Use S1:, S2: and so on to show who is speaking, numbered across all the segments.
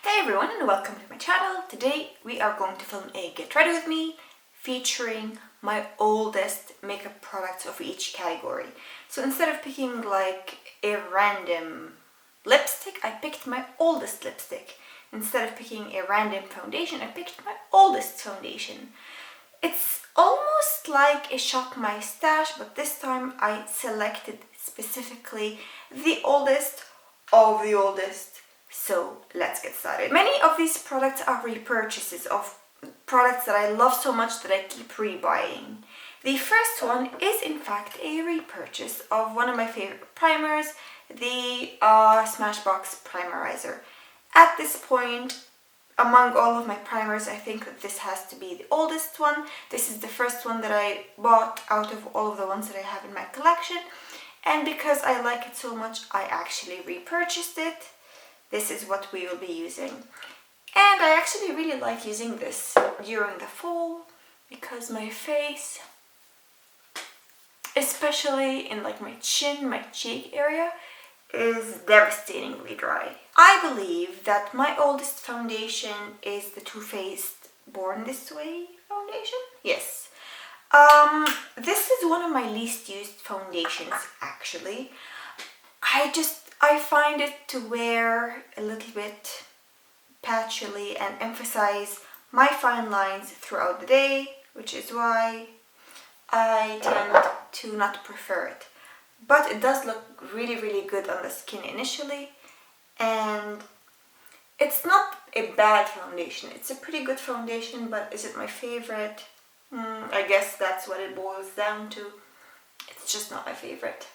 S1: Hey everyone and welcome to my channel. Today we are going to film a Get Ready With Me featuring my oldest makeup products of each category. So instead of picking like a random lipstick, I picked my oldest lipstick. Instead of picking a random foundation, I picked my oldest foundation. It's almost like a shop my stash, but this time I selected specifically the oldest of the oldest. So let's get started. Many of these products are repurchases of products that I love so much that I keep rebuying. The first one is in fact a repurchase of one of my favorite primers, the Smashbox Primerizer. At this point, among all of my primers, I think that this has to be the oldest one. This is the first one that I bought out of all of the ones that I have in my collection. And because I like it so much, I actually repurchased it. This is what we will be using. And I actually really like using this during the fall because my face, especially in like my chin, my cheek area, is devastatingly dry. I believe that my oldest foundation is the Too Faced Born This Way foundation. Yes. This is one of my least used foundations actually. I find it to wear a little bit patchily and emphasize my fine lines throughout the day, which is why I tend to not prefer it. But it does look really good on the skin initially, and it's not a bad foundation. It's a pretty good foundation, but is it my favorite? I guess that's what it boils down to. It's just not my favorite.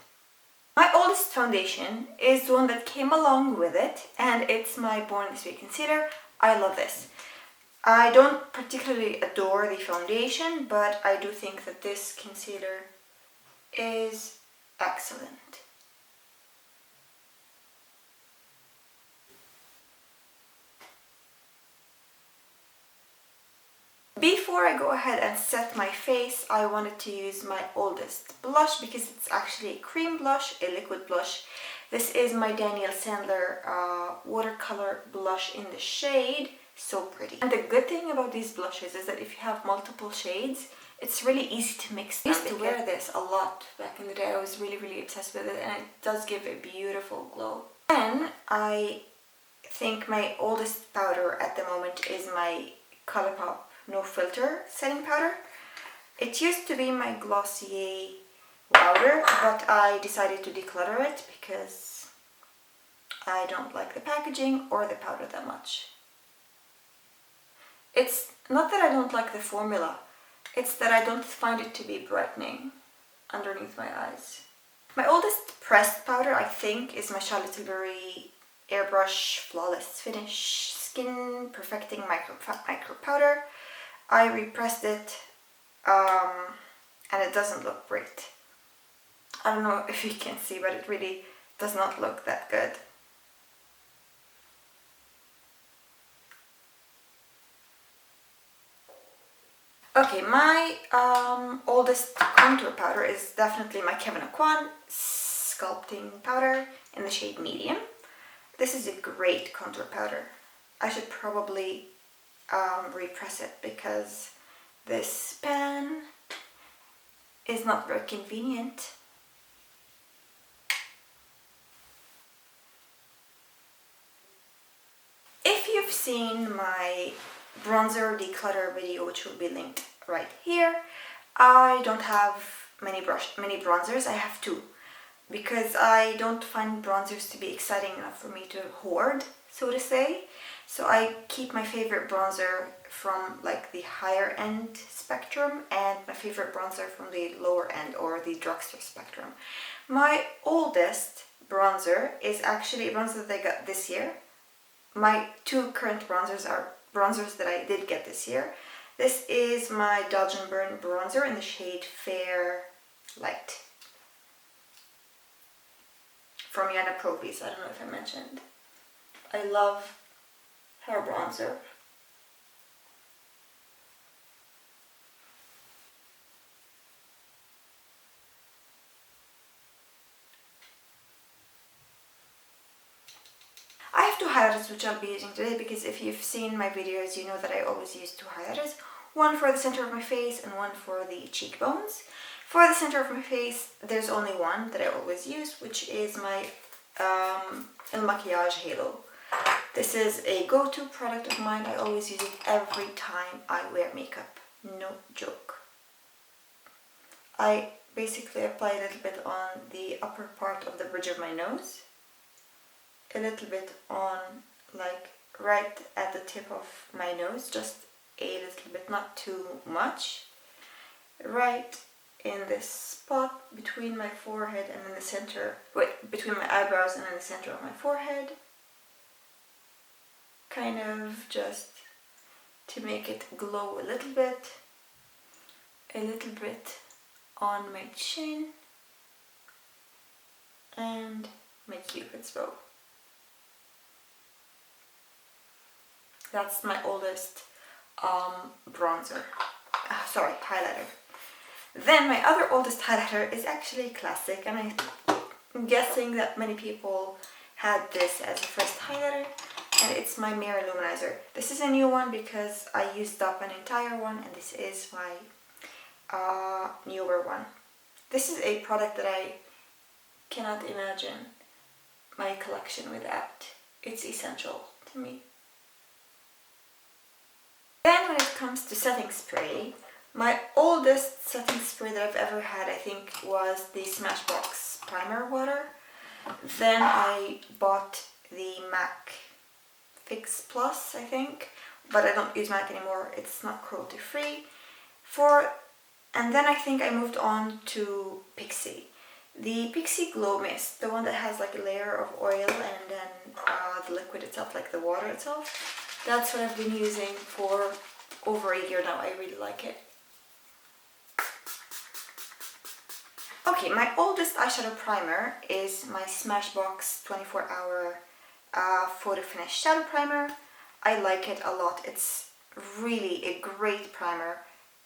S1: My oldest foundation is the one that came along with it, and it's my Born This Way concealer. I love this. I don't particularly adore the foundation, but I do think that this concealer is excellent. Before I go ahead and set my face, I wanted to use my oldest blush because it's actually a cream blush, a liquid blush. This is my Daniel Sandler watercolor blush in the shade So Pretty. And the good thing about these blushes is that if you have multiple shades, it's really easy to mix them. I used to wear this a lot back in the day. I was really obsessed with it, and it does give a beautiful glow. Then I think my oldest powder at the moment is my Colourpop No Filter setting powder. It used to be my Glossier powder, but I decided to declutter it because I don't like the packaging or the powder that much. It's not that I don't like the formula, it's that I don't find it to be brightening underneath my eyes. My oldest pressed powder, I think, is my Charlotte Tilbury Airbrush Flawless Finish Skin Perfecting Micro Powder. I repressed it and it doesn't look great. I don't know if you can see, but it really does not look that good. Okay, my oldest contour powder is definitely my Kevyn Aucoin Sculpting Powder in the shade Medium. This is a great contour powder. I should probably repress it because this pen is not very convenient. If you've seen my bronzer declutter video, which will be linked right here, I don't have many bronzers. I have two because I don't find bronzers to be exciting enough for me to hoard, so to say. So I keep my favorite bronzer from like the higher end spectrum and my favorite bronzer from the lower end or the drugstore spectrum. My oldest bronzer is actually a bronzer that I got this year. My two current bronzers are bronzers that I did get this year. This is my Dodge & Burn bronzer in the shade Fair Light from Yana Provis. I don't know if I mentioned. I love her bronzer. I have two highlighters which I'll be using today, because if you've seen my videos, you know that I always use two highlighters. One for the center of my face and one for the cheekbones. For the center of my face, there's only one that I always use, which is my El Maquillage Halo. This is a go-to product of mine. I always use it every time I wear makeup. No joke. I basically apply a little bit on the upper part of the bridge of my nose. A little bit on, like, right at the tip of my nose, just a little bit, not too much. Right in this spot between my forehead and in the center, between my eyebrows and in the center of my forehead. Kind of just to make it glow a little bit on my chin and my cupid's bow. That's my oldest highlighter. Then my other oldest highlighter is actually classic, and I'm guessing that many people had this as a first highlighter, and it's my Mirror Luminizer. This is a new one because I used up an entire one, and this is my newer one. This is a product that I cannot imagine my collection without. It's essential to me. Then when it comes to setting spray, my oldest setting spray that I've ever had, I think, was the Smashbox Primer Water. Then I bought the MAC Fix Plus, I think, but I don't use MAC anymore. It's not cruelty free. And then I think I moved on to Pixi. The Pixi Glow Mist, the one that has like a layer of oil and then the liquid itself, like the water itself. That's what I've been using for over a year now. I really like it. Okay, my oldest eyeshadow primer is my Smashbox 24-hour Photo Finish Shadow Primer. I like it a lot. It's really a great primer,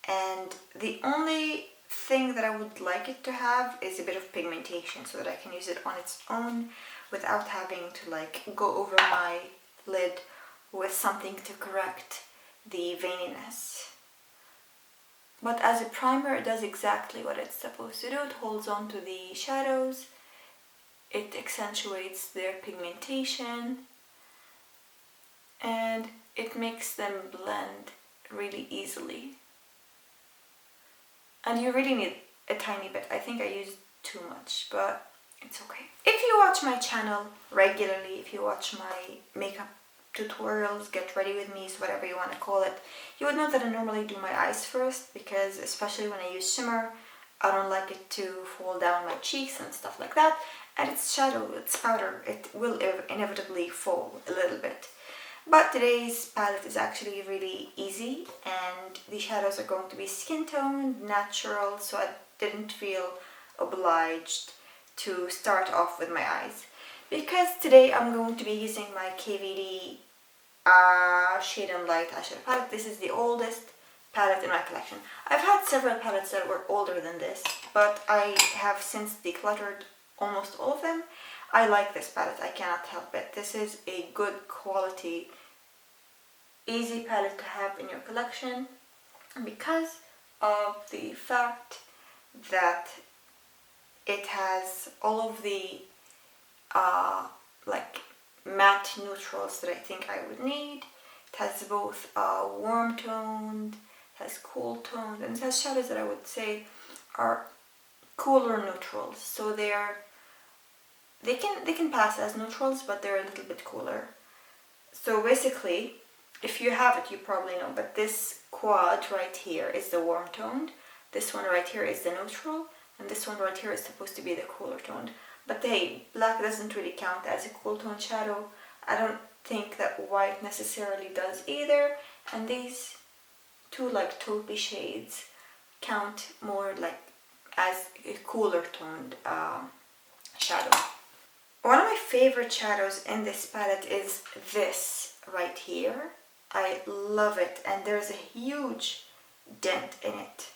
S1: and the only thing that I would like it to have is a bit of pigmentation so that I can use it on its own without having to like go over my lid with something to correct the veininess. But as a primer, it does exactly what it's supposed to do. It holds on to the shadows, it accentuates their pigmentation, and it makes them blend really easily. And you really need a tiny bit. I think I used too much, but it's okay. If you watch my channel regularly, if you watch my makeup tutorials, get ready with me, so whatever you want to call it, you would know that I normally do my eyes first, because especially when I use shimmer, I don't like it to fall down my cheeks and stuff like that. And it's shadow, it's powder, it will inevitably fall a little bit. But today's palette is actually really easy, and the shadows are going to be skin toned, natural, so I didn't feel obliged to start off with my eyes. Because today I'm going to be using my KVD Shade and Light eyeshadow palette. This is the oldest palette in my collection. I've had several palettes that were older than this, but I have since decluttered almost all of them. I like this palette, I cannot help it. This is a good quality, easy palette to have in your collection because of the fact that it has all of the like matte neutrals that I think I would need. It has both warm toned, it has cool toned, and it has shadows that I would say are cooler neutrals. So they can pass as neutrals, but they're a little bit cooler. So basically, if you have it, you probably know, but this quad right here is the warm toned, this one right here is the neutral, and this one right here is supposed to be the cooler toned. But hey, black doesn't really count as a cool tone shadow. I don't think that white necessarily does either, and these two like taupey shades count more like as a cooler toned shadow. One of my favorite shadows in this palette is this right here. I love it, and there's a huge dent in it,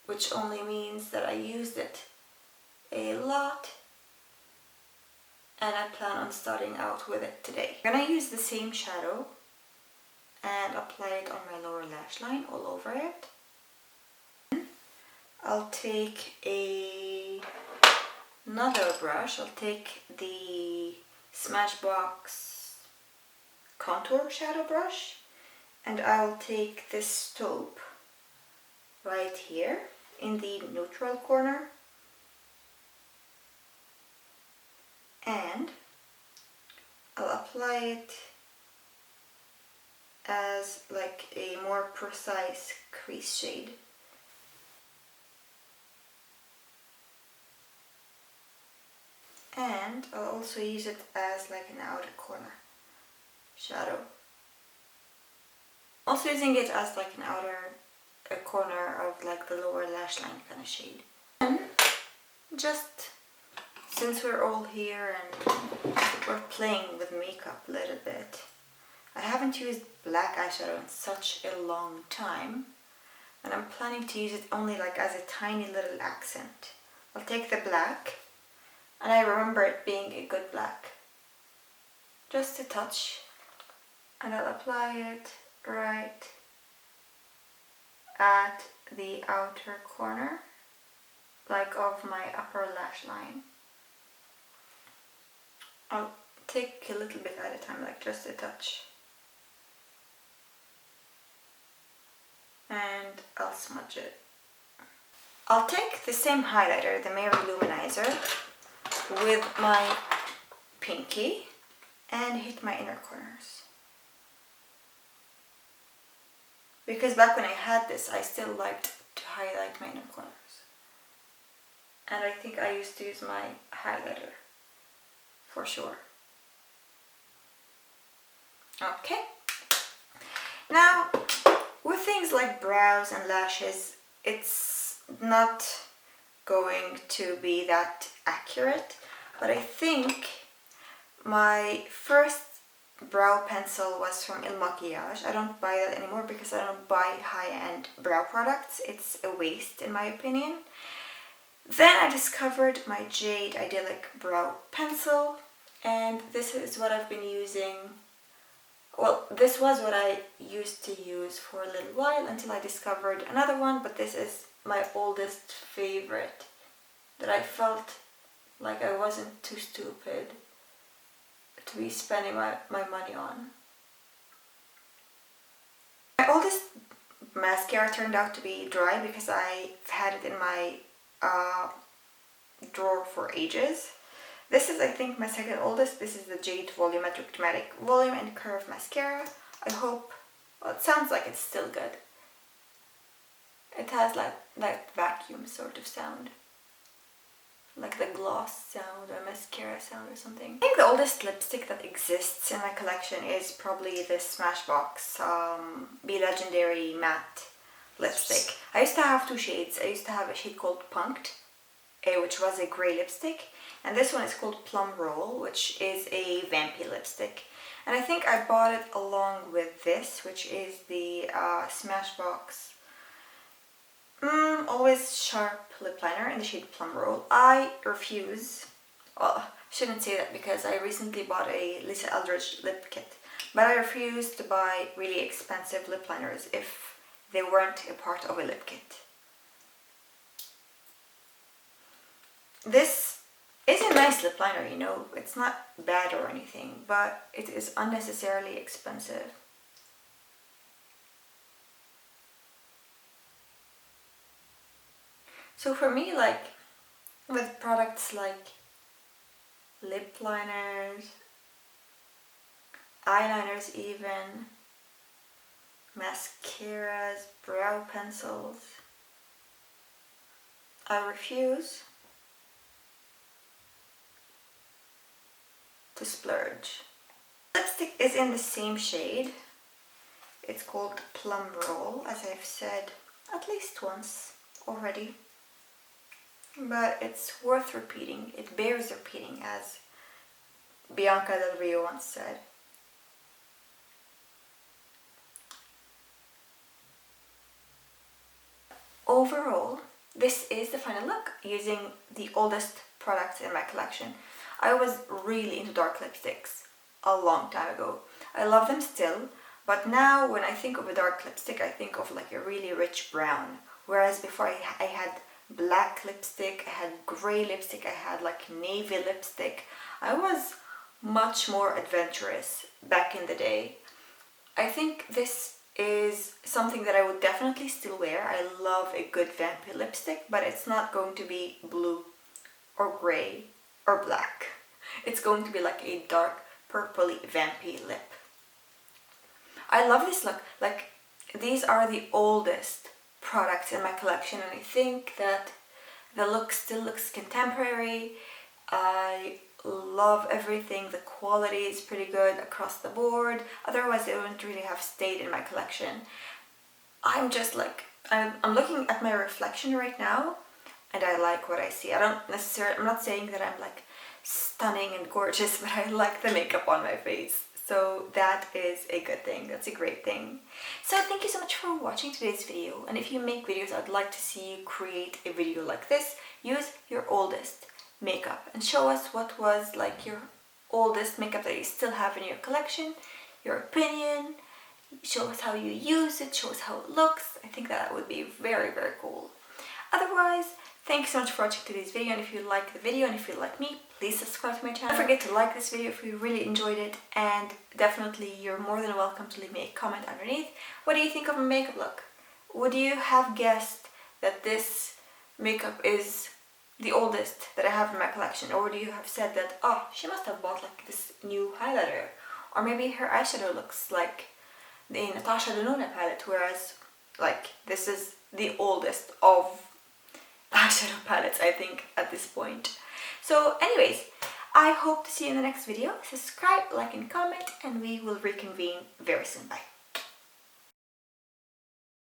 S1: which only means that I used it a lot. and I plan on starting out with it today. I'm gonna use the same shadow and apply it on my lower lash line all over it. I'll take another brush. I'll take the Smashbox contour shadow brush, and I'll take this taupe right here in the neutral corner, and I'll apply it as like a more precise crease shade. And I'll also use it as like an outer corner shadow. Also using it as like an outer corner of like the lower lash line kind of shade. And just since we're all here and we're playing with makeup a little bit, I haven't used black eyeshadow in such a long time, and I'm planning to use it only like as a tiny little accent. I'll take the black, and I remember it being a good black, just a touch, and I'll apply it right at the outer corner, like of my upper lash line. I'll take a little bit at a time, like just a touch. And I'll smudge it. I'll take the same highlighter, the Mary Luminizer, with my pinky and hit my inner corners. Because back when I had this, I still liked to highlight my inner corners. And I think I used to use my highlighter for sure. Okay. Now, with things like brows and lashes, it's not going to be that accurate, but I think my first brow pencil was from Il Maquillage. I don't buy that anymore because I don't buy high-end brow products. It's a waste in my opinion. Then I discovered my Jade Idyllic brow pencil, and this is what I've been using. Well, this was what I used to use for a little while until I discovered another one, but this is my oldest favorite that I felt like I wasn't too stupid to be spending my money on. My oldest mascara turned out to be dry because I've had it in my drawer for ages. This is, I think, my second oldest. This is the Jade Volumetric Dramatic Volume and Curve Mascara. I hope, well, it sounds like it's still good. It has like that vacuum sort of sound. Like the gloss sound or mascara sound or something. I think the oldest lipstick that exists in my collection is probably this Smashbox Be Legendary Matte lipstick. I used to have two shades. I used to have a shade called Punked, which was a grey lipstick, and this one is called Plum Roll, which is a vampy lipstick. And I think I bought it along with this, which is the Smashbox Always Sharp Lip Liner in the shade Plum Roll. I refuse, well, I shouldn't say that because I recently bought a Lisa Eldridge lip kit, but I refuse to buy really expensive lip liners if they weren't a part of a lip kit. This is a nice lip liner, you know, it's not bad or anything, but it is unnecessarily expensive. So for me, like, with products like lip liners, eyeliners even, mascaras, brow pencils, I refuse to splurge. Lipstick is in the same shade. It's called Plum Roll, as I've said at least once already. But it's worth repeating. It bears repeating, as Bianca Del Rio once said. Overall, this is the final look using the oldest products in my collection. I was really into dark lipsticks a long time ago. I love them still, but now when I think of a dark lipstick, I think of like a really rich brown. Whereas before I had black lipstick, I had gray lipstick, I had like navy lipstick. I was much more adventurous back in the day. I think this is something that I would definitely still wear. I love a good vampy lipstick, but it's not going to be blue or gray or black. It's going to be like a dark purpley vampy lip. I love this look. Like, these are the oldest products in my collection, and I think that the look still looks contemporary. I love everything. The quality is pretty good across the board. Otherwise, it wouldn't really have stayed in my collection. I'm just like, I'm looking at my reflection right now, and I like what I see. I'm not saying that I'm like stunning and gorgeous, but I like the makeup on my face. So that is a good thing. That's a great thing. So thank you so much for watching today's video. And if you make videos, I'd like to see you create a video like this. Use your oldest makeup and show us what was like your oldest makeup that you still have in your collection, your opinion. Show us how you use it, show us how it looks. I think that would be very, very cool. Otherwise, thank you so much for watching today's video, and if you like the video and if you like me, please subscribe to my channel. Don't forget to like this video if you really enjoyed it, and definitely you're more than welcome to leave me a comment underneath. What do you think of my makeup look? Would you have guessed that this makeup is the oldest that I have in my collection, or would you have said that, oh, she must have bought like this new highlighter, or maybe her eyeshadow looks like the Natasha Denona palette, whereas like this is the oldest of eyeshadow palettes, I think, at this point. So anyways, I hope to see you in the next video. Subscribe, like and comment, and we will reconvene very soon. Bye.